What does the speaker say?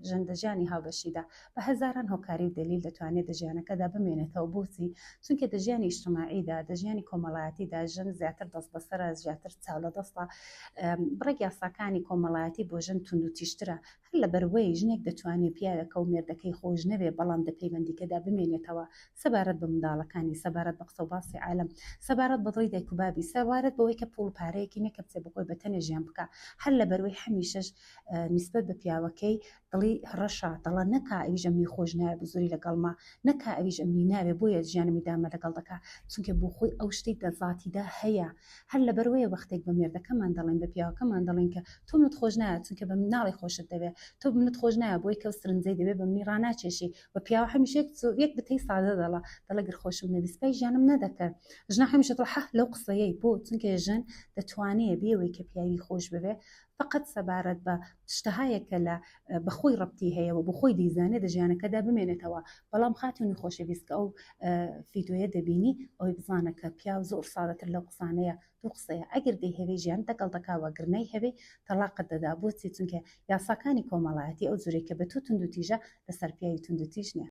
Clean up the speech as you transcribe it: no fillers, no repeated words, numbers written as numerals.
ژن لە ژیانی هاوبەشیدا بە هەزاران هۆکاری و دلیل دەتوانێت لە ژیانەکەدا بمێنێتەوە. بۆچی؟ چونکە دە ژیانی ئیجتماعیدا، دە ژیانی کۆمەڵایەتیدا ژن زیاتر دەست بەسەرە، زیاتر چاو لە دەستە. بڕێک یاساکانی کۆمەڵایەتی بۆ ژن تونند و تیژترە، هەر لە بەروەی ژنێک دەتوانێت پیاوێکە و مێردەکەی خۆش نەوێ بەڵام دە پەیوەندیکەدا بمێنێتەوە، سەبارەت بە منداڵەکانی، سەبارەت بە قسە و باسی عالەم، سەبارەت بە دڵی دایک و بابی، سەبارەت بەوەی کە پوڵ پارەیەکی نەکە بچێ بخۆی بە تەنێ ژیان بکە، هەر لە بەروەی هەمیشەش نیسبەت بە پیاوەکەی دڵی ڕەشە، دەڵە نەکا ئەویش ئەمنی خۆش نایە بزوری لەگەڵما، نەکا ئەویش ئەمنی ناوێ بۆیە ژیانمی دامە لەگەڵ دەکا، چونکە بۆ خۆی ئەو شتەی دەزاتیدا هەیە. هەر لە بەروەیە وەختێک بە مێردەکەمان دەڵێن، بە پیاوەکەمان دەڵێن کە تۆ منت خۆش نایە چونکە بە مناڵی خۆشت دەوێت، تۆ منت خۆش نایە بۆی کە سرنجەی دەبێت بە منی ڕاناکێشی، بە پیاوە هەمیشە یەک بتەی سادە دەڵە گر خۆشم نەبیست پای ژیانم نەدەکرد. ژنە هەمیشە دڵ حە لەو قسەیەی بۆ چونکە ژن دەتوانێت بێەوەی کە پیاوی خۆش ببێ فقط سەبارەت بە شتەهایەکە لە بەخۆی ڕەبتی هەیەەوە بۆ خۆی دەیزانێت لە ژیانەکەدا بمێنێتەوە. بەڵام خاتونی خۆشەویست کە ئەو ڤیدۆیە دەبینی ئەوەی بزانە کە پیاو زۆر سادەتر لەو قسانەیە، دوو قسەیە، ئەگەر دەی هەوێ ژیان دەگەڵ دەکاوە، گرنەی هەوێ تەلاقت دەدا. بۆچی؟ چونکە یاساکانی کۆمەڵایەتی ئەو جورەی کە بە تۆ تونند و تیژە لەسەر پیاوی تونند و تیژ نییە.